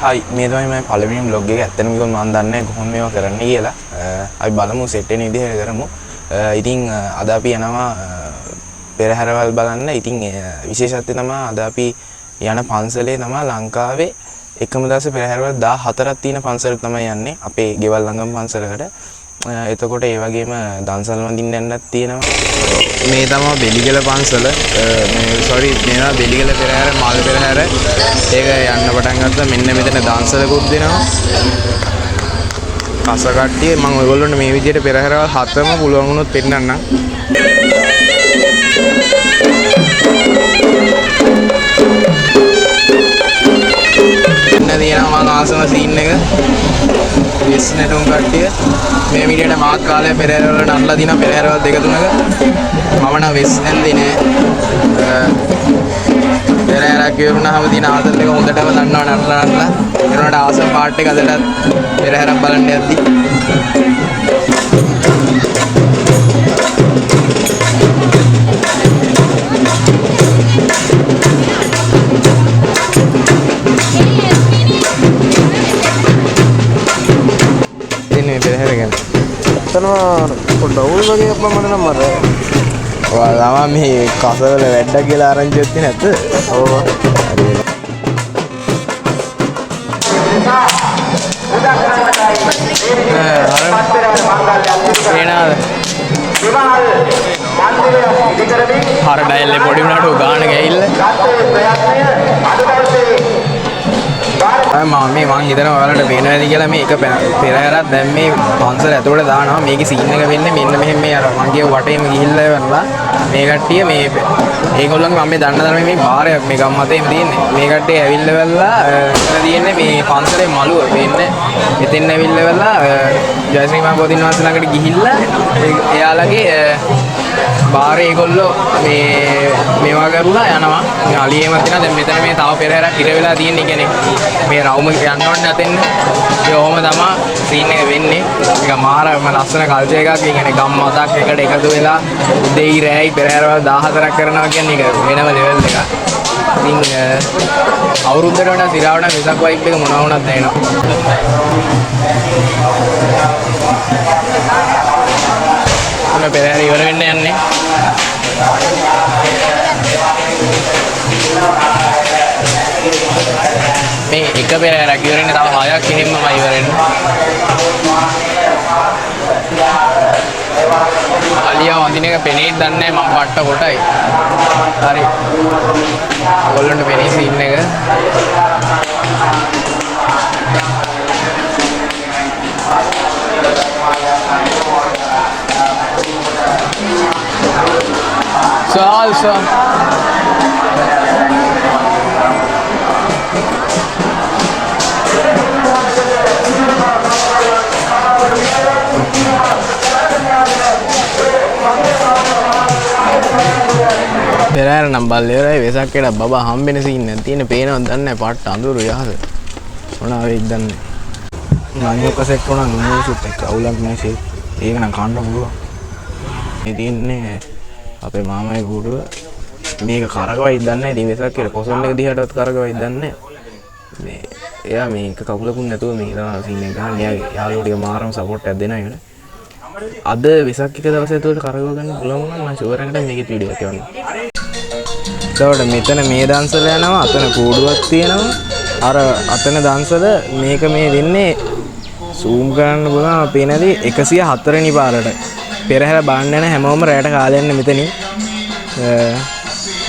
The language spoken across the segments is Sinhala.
හයි මේ තමයි මම පළවෙනි vlog එක ඇත්තටම කිව්වොත් මම දන්නේ කොහොම මේවා කරන්න කියලා. අපි බලමු සෙට් වෙන විදිහට කරමු. ඉතින් අද අපි යනවා පෙරහැරවල් බලන්න. ඉතින් විශේෂත්වය තමයි අද අපි යන පන්සලේ තමයි ලංකාවේ එකම දවසේ පෙරහැරවල් 14ක් තියෙන පන්සලට තමයි යන්නේ. අපේ ගෙවල් ළඟම පන්සලකට. එතකොට ඒ වගේම දන්සල් වඳින්න යන්නත් තියෙනවා. මේ තමයි බෙලිගල පන්සල. මේවා බෙලිගල පෙරහැර මල් පෙරහැර. ඒක යන්න පටන් ගත්තා. මෙන්න මෙතන දන්සලකුත් දෙනවා. කස කට්ටිය මම ඔයගොල්ලන්ට මේ විදිහට පෙරහැරවල් 7ම පුළුවන් වුණොත් පෙන්නන්නම්. තියෙනවා මම ආසම සීන් එක විස් නැටුම් කට්ටිය මේ විදිහට මාත් කාලේ පෙරහැරවල නටලා දිනා පෙරහැරවල් දෙක තුනක මම නම් විස් නැන්දේ නෑ පෙරහැරක් ඉවරුනහම දින ආදල් එක හොඳටම දන්නවා නටලා ඒනට ආසම පාට් එක අදටත් පෙරහැරක් බලන්න යද්දි පොඩ්ඩවුල් වගේ අප්පා මට නම් මර ඔයාලා මේ කසවල වැඩ කියලා ආරංචි වෙන්නේ නැද්ද? ඔව් හර ඩයල්ලේ පොඩි වුණාට ගාන ගෑයිල්ල මම හිතනවා ඔයාලට පේනවා ඇති කියලා මේ එක පෙරහැරක් දැන් මේ පන්සල ඇතුළට දානවා මේකේ සීන් එක වෙන්නේ මෙන්න මෙහෙම මේ අර මං කියව වටේම ගිහිල්ලා වෙනවා මේ කට්ටිය මේ ඒගොල්ලන්ගේ මම මේ දන්න තරමේ මේ බාරයක් මේ ගම් මතේම තියෙන්නේ මේ කට්ටිය ඇවිල්ලා වෙලා තියෙන්නේ මේ පන්සලේ මළුව වෙන්නේ එතෙන් ඇවිල්ලා වෙලා ජයශ්‍රී මහ බෝධින් වහන්සේ ළඟට ගිහිල්ලා එයාලගේ බාරේ ඒගොල්ලෝ මේවා කරලා යනවා මේ අලියෙම තියෙනවා දැන් මෙතන මේ තව පෙරහැරක් ඉර වෙලා තියෙන්නේ කියන්නේ මේ රවුම යන්න ඕනේ නැතෙන්න ඒ ඔහොම තමයි සීන් එක වෙන්නේ මේක මාරම ලස්සන කල්චර් එකක් කියන්නේ ගම් මතක් එකට එකතු වෙලා උදේයි රෑයි පෙරහැරවල් 14ක් කරනවා කියන්නේ ඒක වෙනම ලෙවල් එකක් ඉතින් අවුරුද්දට වඩා සිරාවට වෙසක් වයිබ් එක මොනවා වුණත් දැනෙනවා පෙරහැර ඉවර වෙන්න යන්නේ මේ එක පෙරහැරක් ඉවර වෙන්නේ තව 6ක් එහෙමම ඉවර වෙනවා අලියා වඳින එක පෙනේත් දන්නේ නැහැ මම පට්ට කොටයි හරි ඔයගොල්ලන්ට පෙනේ සීන් එක salsa පෙරහැර නම් බල්ලේරයි වෙසක්කේට බබා හම්බෙන සීන් එකක් තියෙන පේනවද දන්නේ නැහැ පාට අඳුරු යහද මොනවා වෙයිද දන්නේ නැහැ මම ඔක සෙට් කරනවා නුසුත් එක්ක අවුලක් නැහැ ඒක නම් කන්න පුළුවන් මේ තියන්නේ අපේ මාමයි ගුරුව මේක කරකවයි දන්නේ නැහැ ඉතින් වෙසක්කේට කොසොන් එක දිහාටවත් කරකවයි දන්නේ මේ එයා මේක කකුලකුත් නැතුව මේක තමයි සීන් එක ගන්න එයාගේ යාළුවෝ ටික මාරම සපෝට් එකක් දෙනවා ඒකට අද වෙසක් එක දවසේ ඇතුළත කරකව ගන්න පුළුවන් වුණා මම ෂුවර් එකට මේකේ වීඩියෝ එකක් එවන්න. ඒතකොට මෙතන මේ දන්සල යනවා අතන කූඩුවක් තියෙනවා අර අතන දන්සල මේක මේ වෙන්නේ zoom කරන්න පුළුවන් අපේ නැති 104 වෙනි පාරට පෙරහැර බලන්න යන හැමෝම රැයට කාලේ යන්නේ මෙතනින්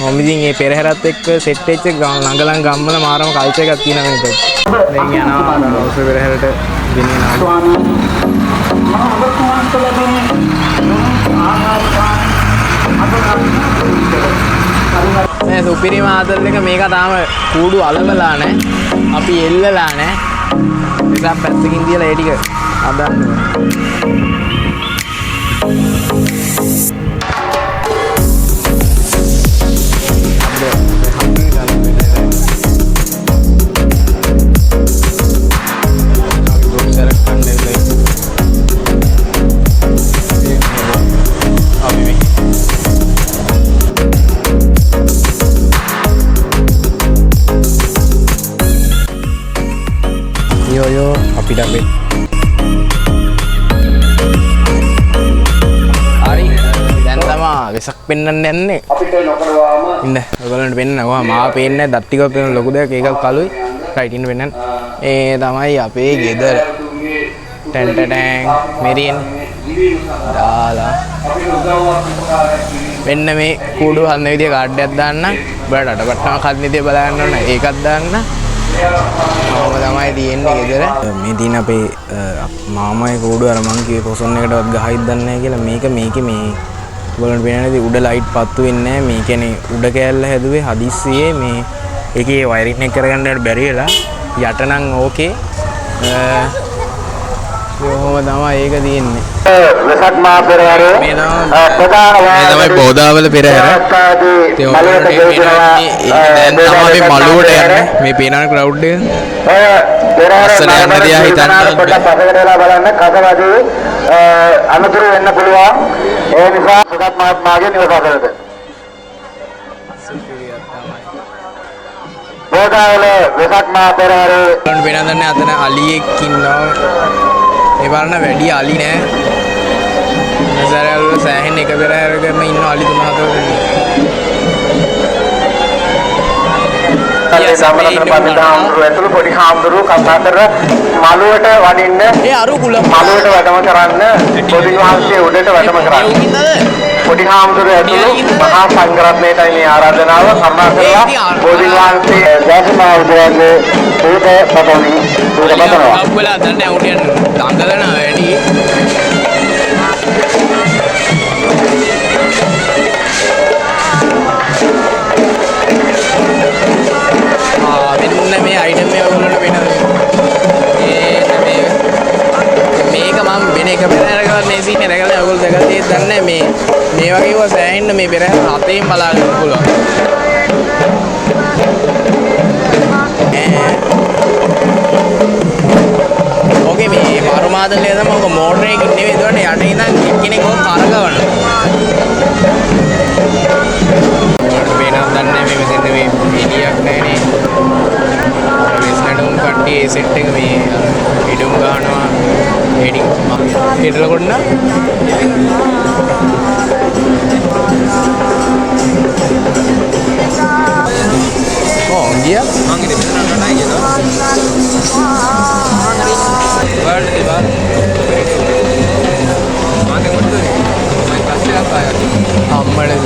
මම ඉතින් මේ පෙරහැරත් එක්ක සෙට් වෙච්ච ළඟලන් ගම්වල මාරම කල්චර් එකක් තියෙනවා මේක දැන් යනවා රෝස පෙරහැරට ගෙනියනවා මේ සුපිරි මාතල් එක මේක තාම කූඩු අලවලා නැහැ. අපි එල්ලලා නැහැ. නිසා පැත්තකින් තියලා ඒ ටික අදන්න යෝ අපිට අපි හරි දැන් තමා වෙසක් පෙන්වන්න යන්නේ අපිට නොකරවාම ඉන්න ඔයගොල්ලන්ට පෙන්නනවා මාව පේන්නේ දත් ටිකක් පෙන්න ලොකු දෙයක් ඒකක් කළුයි රයිට් ඉන්න පෙන්නන්න ඒ තමයි අපේ ගෙදර ටැන් ටැන් මෙරින් දාලා මෙන්න මේ කූඩු හදන විදිය කාඩ් එකක් දාන්න ඔයාලට අටපට්ටම කඩන විදිය බලන්න ඕන ඒකත් දාන්න මම තමයි තියෙන්නේ ගෙදර මේ දින අපේ මාමයි කූඩු අර මං කියේ පොසොන් එකටවත් ගහයිද දන්නේ නැහැ කියලා මේකේ මේ ඔයගොල්ලන්ට පේනවාද උඩ ලයිට් පත්තු වෙන්නේ නැහැ මේ කියන්නේ උඩ කෑල්ල හැදුවේ හදිස්සියේ මේ ඒකේ වයරින් එක කරගන්න බැරි වෙලා යට නම් ඕකේ කොහොම තමයි ඒක තියෙන්නේ වෙසක් මා පෙරහැර මේ තමයි බෝදාවල පෙරහැර ඒ ඔයාලට දැන් තමයි මළුවට යන්නේ මේ පේනන ක්‍රවුඩ් එක පෙරහැර යන්න දිහා හිතන්න පොඩ්ඩක් පස්සකට වෙලා බලන්න කසවදී අනතුරු වෙන්න පුළුවන් ඒ නිසා වෙසක් මහත්මයාගේ නිවසකට බෝදාවල වෙසක් මා පෙරහැර උන් වෙනදන්නේ අතන අලියෙක් ඉන්නවා ඒ බලන්න වැඩි අලි නෑ නසරවල සෑහෙන එක පෙරහැරකම ඉන්න අලි 3-4 දෙනෙක් සම්මතන පදිහාමුදුරු ඇතුළු පොඩි හාමුදුරු කතා කර මළුවට වඩින්න ඒ අරු කුල මළුවට වැඩම කරන්න පොඩි වහන්සේ උඩට වැඩම කරන්න පොඩි හාමුදුරු ඇතුළු මහා සංඝරත්නයටයි මේ ආරාධනාව කරුණා කරලා පොඩි වහන්සේ දැසමාවුදයන්ගේ උඩ පතමි උඩ පතනවා අප්පලා දැන් උඩින් දඟලන වැඩි මෙන්න මේ අයිටම් එක ඔයගොල්ලන්ට වෙනද මේක මම වෙන එක පෙරහැරකවත් මේ සීන් එක දැකලා ඔයගොල්ලෝ දැකලා තියෙද්දි දන්නේ මේ වගේ ඒවා සෑහෙන්න මේ පෙරහැර හතෙන් බලා ගන්න පුළුවන් ඕකේ මේ මාරුමාදලේ තමයි ඔක මෝටර් එකකින් නෙවෙයි දුවන්නේ යට ඉඳන් කෙනෙක් ඔක කරකවනවා වෙනත් දන්නේ මේ මෙතෙන්ද මේ එලියක් නැහැනේ වෙස්නඩුම් කට්ටිය ඒ සෙට් එක මේ ඉඩුම් ගන්නවා හෙඩින් හෙඩල කොන්න ගියා මං ඉතින් මෙතන නටයි කියනවා වර්ල්ඩ් දිවා මම කොටුනේ මම ක්ලාස් එකක් ආවා අම්මඩේ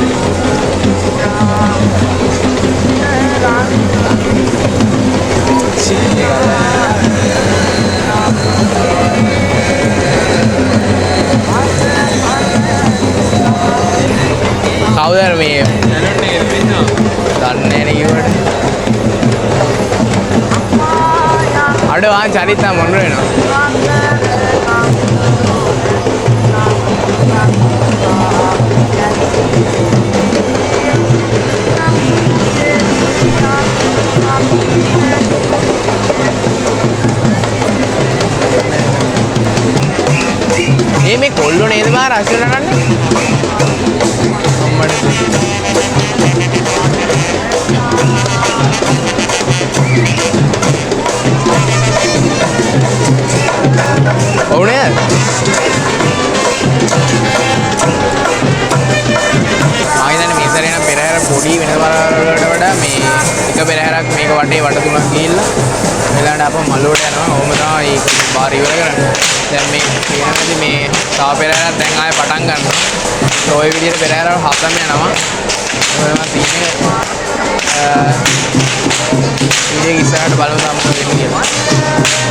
කවුද මේ දන්නේ නේ කිව්වට අඩ වා චරිත මොන වෙනවා මේ කොල්ලෝ නේද බාර අස්සල නන්නේ අම්මඩ ඕනේ ආයෙත් මේ සැරේ නම් පෙරහැර පොඩි වෙන වලට වඩා මේ එක පෙරහැරක් මේක වටේ වට තුනක් ගිහිල්ලා එලාට අප මළුවට යනවා ඕම තමයි ඒක බාර ඉවර කරන්නේ දැන් මේ කියනවාදී මේ තා පෙරහැරක් දැන් ආයෙ පටන් ගන්නවා ඔය විදිහට පෙරහැර හතම යනවා ඔයම සීන් එක ඉතින් ඉස්සරහට බලමු තමයි වෙන්නේ කියලා.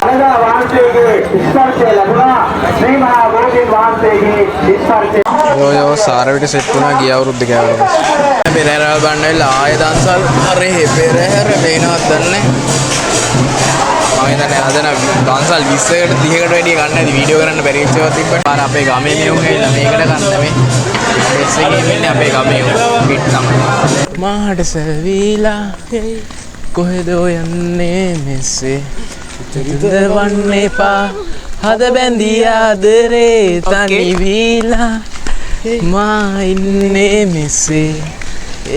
අනදා වාන්සේගේ ස්පර්ශය ලැබුණා මේ මහා බෝධින් වාන්සේගේ ස්පර්ශය යෝ සාරවිට සෙට් වුණා ගිය අවුරුද්ද කෑවලු. පෙරහැරවල් බලන්න වෙලා ආයෙ දන්සල් අරේ පෙරහැර මේනවත් දන්නේ මම හිතන්නේ හදන දන්සල් 20කට 30කට වැඩිය ගන්න ඇති වීඩියෝ කරන්න බැරි ඉච්චාවක් තිබ්බට පාර අපේ ගමේ මියුන් ඇවිල්ලා මේකට ගන්න මේ ඩ්‍රෙස් එකේ ඉන්නේ අපේ ගමේ පිට තමයි මාට සවිලා කොහෙද යන්නේ මෙසේ චරිතවන්නේ පා හද බැඳී ආදරේ තනි වීලා මා ඉන්නේ මෙසේ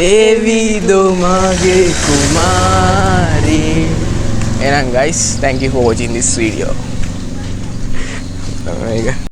ඒ විදෝ මාගේ කුමාරී එහෙනම් guys thank you for watching this video.